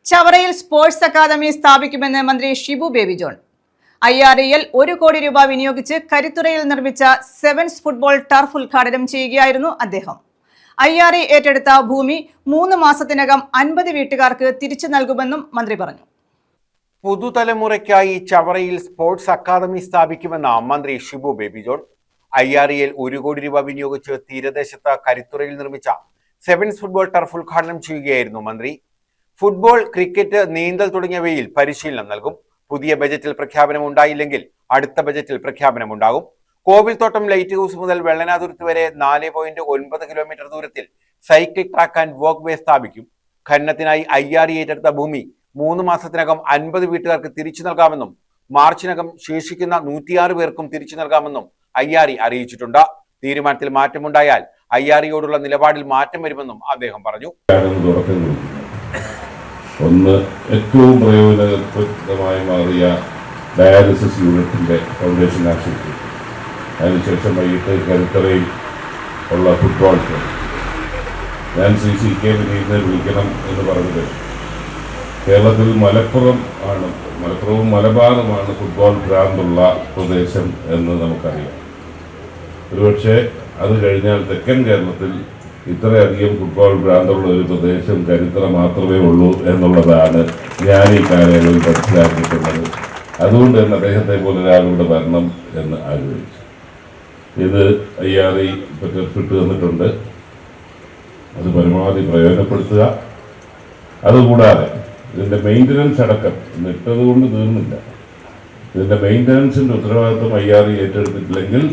ചവറയിൽ sports academy സ്ഥാപിക്കുമെന്ന് മന്ത്രി Shibu baby John. IREL 1 കോടി രൂപ വിനിയോഗിച്ച് കരിത്തുറയിൽ നിർമ്മിച്ച സെവൻസ് ഫുട്ബോൾ ടർഫ് ഉദ്ഘാടനം ചെയ്യുകയായിരുന്നു അദ്ദേഹം. IRE ഏറ്റെടുത്ത ഭൂമി 3 മാസത്തിനകം 50 വീട്ടുകാർക്ക് തിരിച്ചു നൽകുമെന്നും മന്ത്രി പറഞ്ഞു. പുതുതലമുറയ്ക്കായി ചവറയിൽ സ്പോർട്സ് അക്കാദമി സ്ഥാപിക്കുമെന്ന മന്ത്രി ഷിബു ബേബി ജോൺ. IREL 1 കോടി രൂപ വിനിയോഗിച്ച് തീരദേശത്ത് കരിത്തുറയിൽ നിർമ്മിച്ച സെവൻസ് ഫുട്ബോൾ ടർഫ് ഉദ്ഘാടനം ചെയ്യുകയായിരുന്നു മന്ത്രി. ഫുട്ബോൾ, ക്രിക്കറ്റ്, നീന്തൽ തുടങ്ങിയവയിൽ പരിശീലനം നൽകും. പുതിയ ബജറ്റിൽ പ്രഖ്യാപനം ഉണ്ടായില്ലെങ്കിൽ അടുത്ത ബജറ്റിൽ പ്രഖ്യാപനമുണ്ടാകും. കോവിൽത്തോട്ടം ലൈറ്റ് ഹൗസ് മുതൽ വെള്ളനാതുരുത്ത് വരെ 4.9 കിലോമീറ്റർ ദൂരത്തിൽ സൈക്കിൾ ട്രാക്ക് ആൻഡ് വാക്ക് വേ സ്ഥാപിക്കും. ഖനനത്തിനായി IRE ഏറ്റെടുത്ത ഭൂമി 3 മാസത്തിനകം 50 വീട്ടുകാർക്ക് തിരിച്ചു നൽകാമെന്നും മാർച്ചിനകം ശേഷിക്കുന്ന 106 പേർക്കും തിരിച്ചു നൽകാമെന്നും IRE അറിയിച്ചിട്ടുണ്ട്. തീരുമാനത്തിൽ മാറ്റമുണ്ടായാൽ IREയോടുള്ള നിലപാടിൽ മാറ്റം വരുമെന്നും അദ്ദേഹം പറഞ്ഞു. ഒന്ന്, ഏറ്റവും പ്രയോജനപ്രദമായി മാറിയ ഡയാലിസിസ് യൂണിറ്റിൻ്റെ ഫൗണ്ടേഷൻ ആശുപത്രി, അതിനുശേഷം വൈകിട്ട് കരിത്തറയിൽ ഉള്ള ഫുട്ബോൾ ക്ലബ്. ഞാൻ CK വിനീതിനെ വിളിക്കണം എന്ന് പറഞ്ഞത് കേരളത്തിൽ മലപ്പുറവും മലബാറുമാണ് ഫുട്ബോൾ ഭ്രാന്തുള്ള പ്രദേശം എന്ന് നമുക്കറിയാം. ഒരുപക്ഷെ അത് കഴിഞ്ഞാൽ തെക്കൻ കേരളത്തിൽ ഇത്രയധികം ഫുട്ബോൾ ഭ്രാന്തുള്ള ഒരു പ്രദേശം കരിത്തറ മാത്രമേ ഉള്ളൂ എന്നുള്ളതാണ് ഞാൻ ഈ കാലയളവിൽ മനസ്സിലാക്കിയിട്ടുള്ളത്. അതുകൊണ്ട് തന്നെ അദ്ദേഹത്തെ പോലെ ഒരാളുടെ വരണം എന്ന് ആഗ്രഹിച്ചു. ഇത് IRE ഇപ്പോൾ ടർഫിട്ട് തന്നിട്ടുണ്ട്, അത് പരമാവധി പ്രയോജനപ്പെടുത്തുക. അതുകൂടാതെ ഇതിൻ്റെ മെയിൻ്റനൻസ് അടക്കം ഇട്ടത് കൊണ്ട് തീർന്നില്ല. ഇതിൻ്റെ മെയിൻ്റനൻസിൻ്റെ ഉത്തരവാദിത്വം IRE ഏറ്റെടുത്തിട്ടില്ലെങ്കിൽ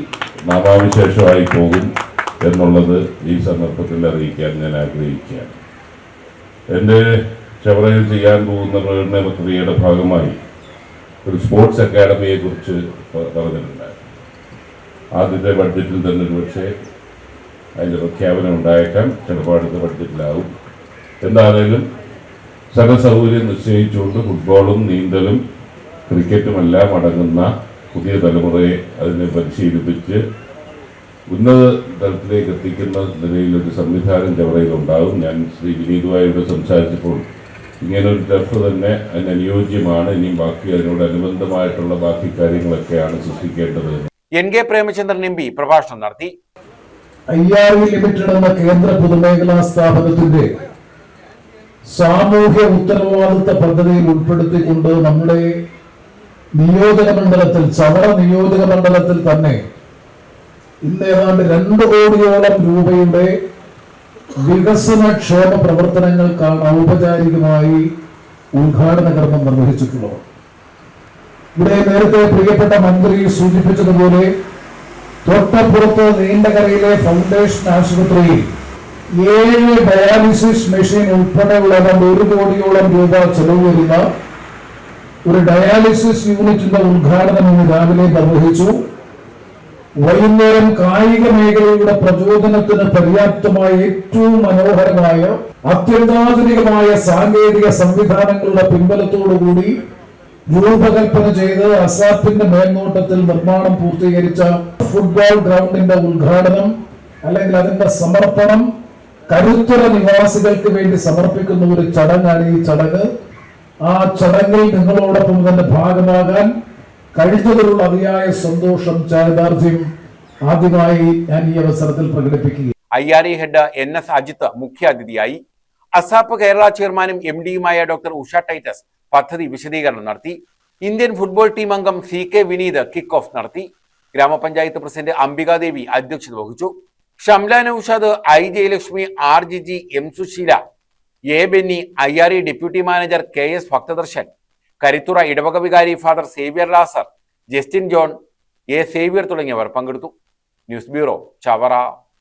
നാമാവിശേഷമായി പോകും എന്നുള്ളത് ഈ സന്ദർഭത്തിൽ അറിയിക്കാൻ ഞാൻ ആഗ്രഹിക്കുകയാണ്. എൻ്റെ ചവറയിൽ ചെയ്യാൻ പോകുന്ന പ്രകടന പത്രികയുടെ ഭാഗമായി ഒരു സ്പോർട്സ് അക്കാഡമിയെക്കുറിച്ച് പറഞ്ഞിട്ടുണ്ടായിരുന്നു. ആദ്യത്തെ ബഡ്ജറ്റിൽ തന്നെ ഒരുപക്ഷെ അതിൻ്റെ പ്രഖ്യാപനം ഉണ്ടായേക്കാം, ചിലപ്പോൾ അടുത്ത ബഡ്ജറ്റിലാവും. എന്താണേലും സകലസൗകര്യം നിശ്ചയിച്ചുകൊണ്ട് ഫുട്ബോളും നീന്തലും ക്രിക്കറ്റുമെല്ലാം അടങ്ങുന്ന പുതിയ തലമുറയെ അതിനെ പരിശീലിപ്പിച്ച് ഉന്നത തലത്തിലേക്ക് എത്തിക്കുന്ന നിലയിലൊരു സംവിധാനം ചവറയിലുണ്ടാകും. ഞാൻ ശ്രീ വിനീതുമായിട്ട് സംസാരിച്ചപ്പോൾ ഇങ്ങനൊരു ടർഫ് തന്നെ അതിന് അനുയോജ്യമാണ്. ഇനിയും ബാക്കി അതിനോടനുബന്ധമായിട്ടുള്ള ബാക്കി കാര്യങ്ങളൊക്കെയാണ് സൃഷ്ടിക്കേണ്ടത്. NK പ്രേമചന്ദ്രൻ MP പ്രഭാഷണം നടത്തി. IRE ലിമിറ്റഡ് എന്ന കേന്ദ്ര പൊതുമേഖലാ സ്ഥാപനത്തിന്റെ സാമൂഹ്യ ഉത്തരവാദിത്ത പദ്ധതിയിൽ ഉൾപ്പെടുത്തിക്കൊണ്ട് നമ്മുടെ നിയോജക മണ്ഡലത്തിൽ, ചവറ നിയോജക മണ്ഡലത്തിൽ തന്നെ ഇന്ന് ഏതാണ്ട് 2 കോടിയോളം രൂപയുടെ വികസനക്ഷേമ പ്രവർത്തനങ്ങൾക്കാണ് ഔപചാരികമായി ഉദ്ഘാടന കർമ്മം നിർവഹിച്ചിട്ടുള്ളത്. ഇവിടെ നേരത്തെ പ്രിയപ്പെട്ട മന്ത്രി സൂചിപ്പിച്ചതുപോലെ തൊട്ടപ്പുറത്ത് നീണ്ടകരയിലെ ഫൗണ്ടേഷൻ ആശുപത്രിയിൽ 7 ഡയാലിസിസ് മെഷീൻ ഉൾപ്പെടെയുള്ള 1 കോടിയോളം രൂപ ചെലവ് വരുന്ന ഒരു ഡയാലിസിസ് യൂണിറ്റിന്റെ ഉദ്ഘാടനം ഇന്ന് രാവിലെ നിർവഹിച്ചു. വൈകുന്നേരം കായിക മേഖലയുടെ പ്രചോദനത്തിന് പര്യാപ്തമായ ഏറ്റവും മനോഹരമായ അത്യന്താധുനികമായ സാങ്കേതിക സംവിധാനങ്ങളുടെ പിൻബലത്തോടുകൂടി രൂപകൽപ്പന ചെയ്ത് അസാപ്പിന്റെ മേൽനോട്ടത്തിൽ നിർമ്മാണം പൂർത്തീകരിച്ച ഫുട്ബോൾ ഗ്രൗണ്ടിന്റെ ഉദ്ഘാടനം അല്ലെങ്കിൽ അതിന്റെ സമർപ്പണം കരുത്തര നിവാസികൾക്ക് വേണ്ടി സമർപ്പിക്കുന്ന ഒരു ചടങ്ങാണ് ഈ ചടങ്ങ്. ആ ചടങ്ങിൽ നിങ്ങളോടൊപ്പം തന്നെ ഭാഗമാകാൻ കഴിഞ്ഞതിലുള്ള അതിയായ സന്തോഷം, ചാരിതാർത്ഥ്യം ആദ്യമായി ഞാൻ ഈ അവസരത്തിൽ പ്രകടിപ്പിക്കുക. IRE ഹെഡ് NS അജിത്ത് മുഖ്യാതിഥിയായി. അസാപ്പ് കേരള ചെയർമാനും MD-യുമായ ഡോക്ടർ ഉഷ ടൈറ്റസ് പദ്ധതി വിശദീകരണം നടത്തി. ഇന്ത്യൻ ഫുട്ബോൾ ടീം അംഗം CK വിനീത് കിക്ക് ഓഫ് നടത്തി. ഗ്രാമപഞ്ചായത്ത് പ്രസിഡന്റ് അംബികാദേവി അധ്യക്ഷത വഹിച്ചു. Shamla Naushad, I Jayalakshmi, R Jiji, M Susheela, A Benny, IRE deputy manager KS Bhakthadarshan, Karithura ഇടവക വികാരി father Xavier Lazar, Justin John, A Xavier തുടങ്ങിയവർ പങ്കെടുത്തു. News bureau, Chavara.